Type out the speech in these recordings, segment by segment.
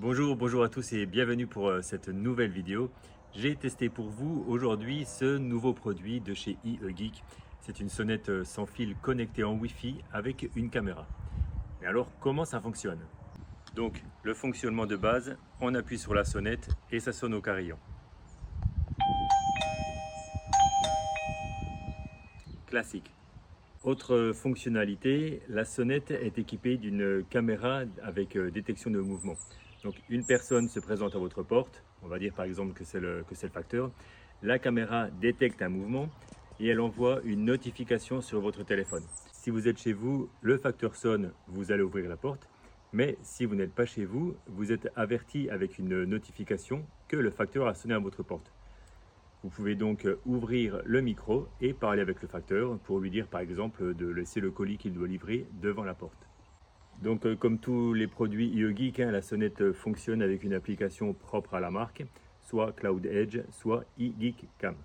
Bonjour à tous et bienvenue pour cette nouvelle vidéo. J'ai testé pour vous aujourd'hui ce nouveau produit de chez iEgeek. C'est une sonnette sans fil connectée en Wi-Fi avec une caméra. Mais alors comment ça fonctionne? Donc le fonctionnement de base, on appuie sur la sonnette et ça sonne au carillon. Classique. Autre fonctionnalité, la sonnette est équipée d'une caméra avec détection de mouvement. Donc une personne se présente à votre porte, on va dire par exemple que c'est le facteur. La caméra détecte un mouvement et elle envoie une notification sur votre téléphone. Si vous êtes chez vous, le facteur sonne, vous allez ouvrir la porte. Mais si vous n'êtes pas chez vous, vous êtes averti avec une notification que le facteur a sonné à votre porte. Vous pouvez donc ouvrir le micro et parler avec le facteur pour lui dire par exemple de laisser le colis qu'il doit livrer devant la porte. Donc comme tous les produits iEgeek, la sonnette fonctionne avec une application propre à la marque, soit Cloud Edge, soit iGeek Cam.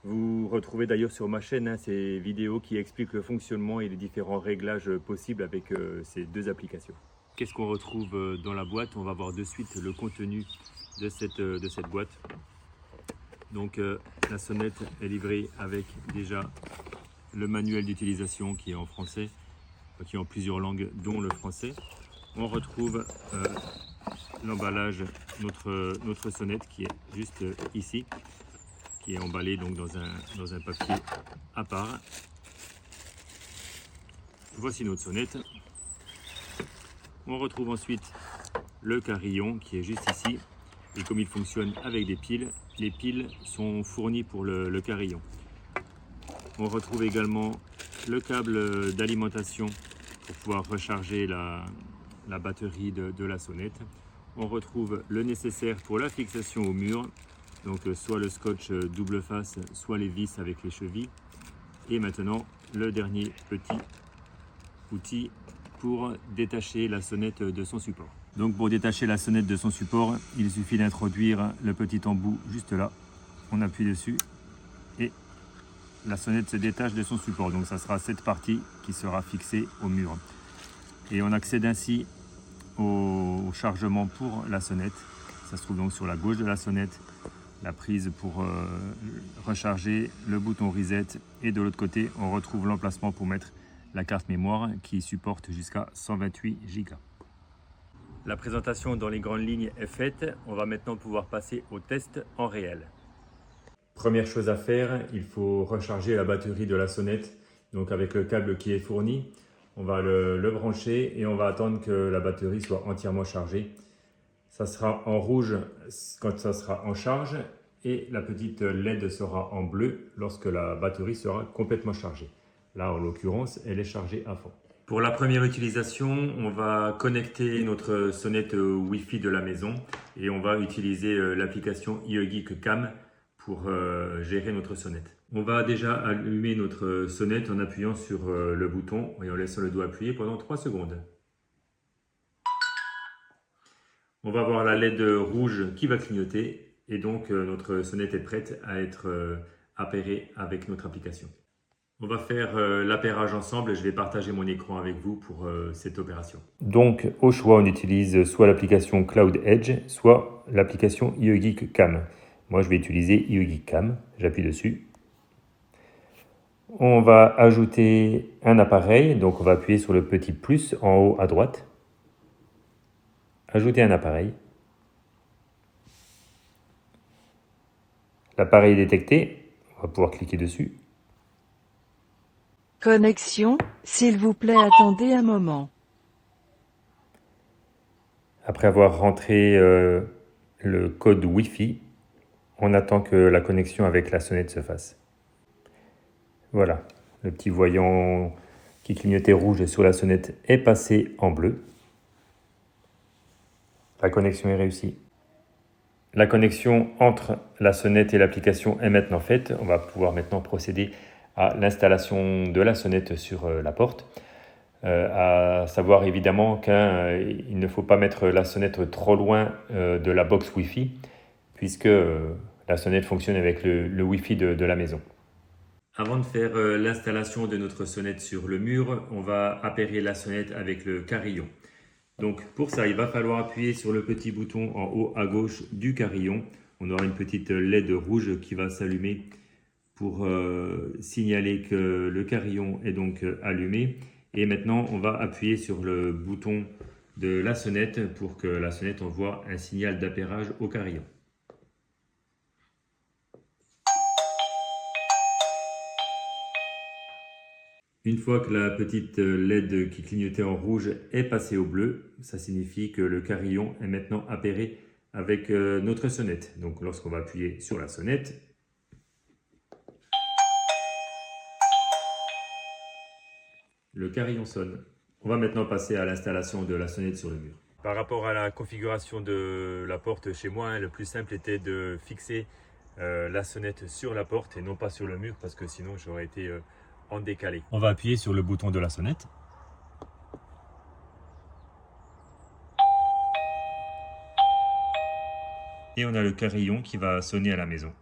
Vous retrouvez d'ailleurs sur ma chaîne ces vidéos qui expliquent le fonctionnement et les différents réglages possibles avec ces deux applications. Qu'est-ce qu'on retrouve dans la boîte? On va voir de suite le contenu de cette boîte. Donc la sonnette est livrée avec déjà le manuel d'utilisation qui est en français, qui est en plusieurs langues dont le français. On retrouve l'emballage, notre sonnette qui est juste ici, qui est emballée donc dans un papier à part. Voici notre sonnette. On retrouve ensuite le carillon qui est juste ici. Et comme il fonctionne avec des piles, les piles sont fournies pour le carillon. On retrouve également le câble d'alimentation pour pouvoir recharger la batterie de la sonnette. On retrouve le nécessaire pour la fixation au mur, donc soit le scotch double face, soit les vis avec les chevilles. Et maintenant, le dernier petit outil pour détacher la sonnette de son support. Donc pour détacher la sonnette de son support, il suffit d'introduire le petit embout juste là. On appuie dessus et la sonnette se détache de son support. Donc ça sera cette partie qui sera fixée au mur. Et on accède ainsi au chargement pour la sonnette. Ça se trouve donc sur la gauche de la sonnette. La prise pour recharger, le bouton reset. Et de l'autre côté, on retrouve l'emplacement pour mettre la carte mémoire qui supporte jusqu'à 128 Go. La présentation dans les grandes lignes est faite. On va maintenant pouvoir passer au test en réel. Première chose à faire, il faut recharger la batterie de la sonnette. Donc avec le câble qui est fourni, on va le brancher et on va attendre que la batterie soit entièrement chargée. Ça sera en rouge quand ça sera en charge et la petite LED sera en bleu lorsque la batterie sera complètement chargée. Là, en l'occurrence, elle est chargée à fond. Pour la première utilisation, on va connecter notre sonnette Wi-Fi de la maison et on va utiliser l'application iEgeek Cam pour gérer notre sonnette. On va déjà allumer notre sonnette en appuyant sur le bouton et en laissant le doigt appuyé pendant 3 secondes. On va voir la LED rouge qui va clignoter et donc notre sonnette est prête à être appairée avec notre application. On va faire l'appairage ensemble et je vais partager mon écran avec vous pour cette opération. Donc au choix, on utilise soit l'application Cloud Edge, soit l'application iEgeek Cam. Moi, je vais utiliser iEgeek Cam. J'appuie dessus. On va ajouter un appareil. Donc, on va appuyer sur le petit plus en haut à droite. Ajouter un appareil. L'appareil est détecté. On va pouvoir cliquer dessus. Connexion, s'il vous plaît, attendez un moment. Après avoir rentré le code Wi-Fi, on attend que la connexion avec la sonnette se fasse. Voilà, le petit voyant qui clignotait rouge sur la sonnette est passé en bleu. La connexion est réussie. La connexion entre la sonnette et l'application est maintenant faite. On va pouvoir maintenant procéder à l'installation de la sonnette sur la porte. À savoir évidemment qu'il ne faut pas mettre la sonnette trop loin de la box Wi-Fi puisque la sonnette fonctionne avec le Wi-Fi de la maison. Avant de faire l'installation de notre sonnette sur le mur, on va appairer la sonnette avec le carillon. Donc pour ça, il va falloir appuyer sur le petit bouton en haut à gauche du carillon. On aura une petite LED rouge qui va s'allumer pour signaler que le carillon est donc allumé. Et maintenant, on va appuyer sur le bouton de la sonnette pour que la sonnette envoie un signal d'appairage au carillon. Une fois que la petite LED qui clignotait en rouge est passée au bleu, ça signifie que le carillon est maintenant appairé avec notre sonnette. Donc lorsqu'on va appuyer sur la sonnette, le carillon sonne. On va maintenant passer à l'installation de la sonnette sur le mur. Par rapport à la configuration de la porte chez moi, le plus simple était de fixer la sonnette sur la porte et non pas sur le mur parce que sinon j'aurais été en décalé. On va appuyer sur le bouton de la sonnette. Et on a le carillon qui va sonner à la maison.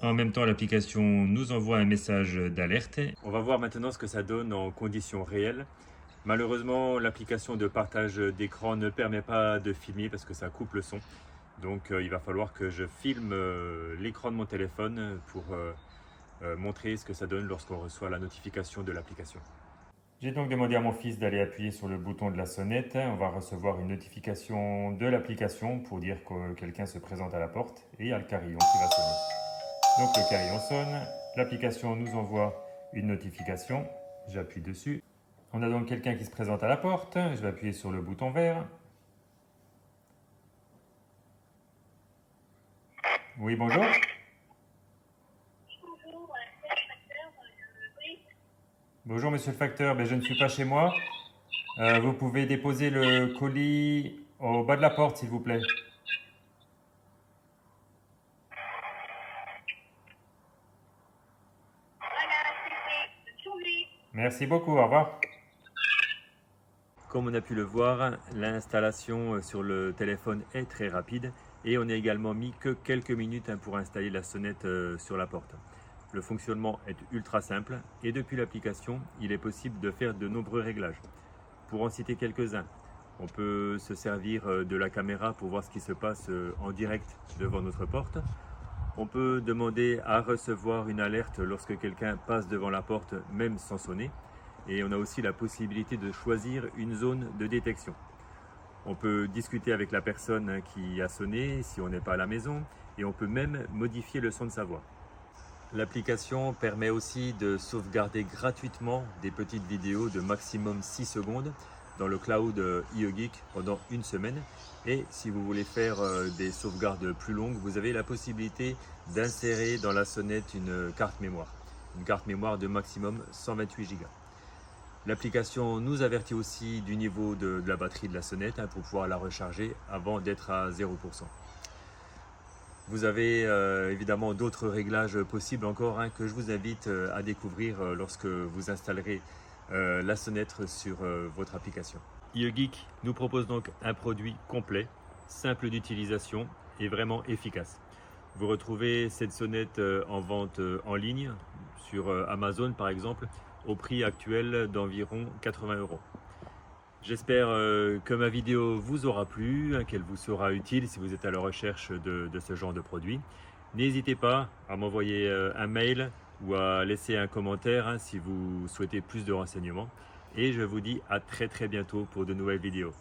En même temps, l'application nous envoie un message d'alerte. On va voir maintenant ce que ça donne en conditions réelles. Malheureusement, l'application de partage d'écran ne permet pas de filmer parce que ça coupe le son. Donc il va falloir que je filme l'écran de mon téléphone pour montrer ce que ça donne lorsqu'on reçoit la notification de l'application. J'ai donc demandé à mon fils d'aller appuyer sur le bouton de la sonnette. On va recevoir une notification de l'application pour dire que quelqu'un se présente à la porte et il y a le carillon qui va sonner. Donc le carillon sonne, l'application nous envoie une notification, j'appuie dessus. On a donc quelqu'un qui se présente à la porte, je vais appuyer sur le bouton vert. Oui, bonjour. Bonjour, monsieur le facteur. Je ne suis pas chez moi. Vous pouvez déposer le colis au bas de la porte, s'il vous plaît. Merci beaucoup, au revoir. Comme on a pu le voir, l'installation sur le téléphone est très rapide. Et on n'a également mis que quelques minutes pour installer la sonnette sur la porte. Le fonctionnement est ultra simple et depuis l'application, il est possible de faire de nombreux réglages. Pour en citer quelques-uns, on peut se servir de la caméra pour voir ce qui se passe en direct devant notre porte. On peut demander à recevoir une alerte lorsque quelqu'un passe devant la porte, même sans sonner. Et on a aussi la possibilité de choisir une zone de détection. On peut discuter avec la personne qui a sonné si on n'est pas à la maison et on peut même modifier le son de sa voix. L'application permet aussi de sauvegarder gratuitement des petites vidéos de maximum 6 secondes dans le cloud IoGeek pendant une semaine. Et si vous voulez faire des sauvegardes plus longues, vous avez la possibilité d'insérer dans la sonnette une carte mémoire. Une carte mémoire de maximum 128 Go. L'application nous avertit aussi du niveau de la batterie de la sonnette pour pouvoir la recharger avant d'être à 0%. Vous avez évidemment d'autres réglages possibles encore que je vous invite à découvrir lorsque vous installerez la sonnette sur votre application. IoGeek nous propose donc un produit complet, simple d'utilisation et vraiment efficace. Vous retrouvez cette sonnette en vente en ligne sur Amazon par exemple, au prix actuel d'environ 80 €. J'espère que ma vidéo vous aura plu, qu'elle vous sera utile si vous êtes à la recherche de ce genre de produit. N'hésitez pas à m'envoyer un mail ou à laisser un commentaire si vous souhaitez plus de renseignements. Et je vous dis à très bientôt pour de nouvelles vidéos.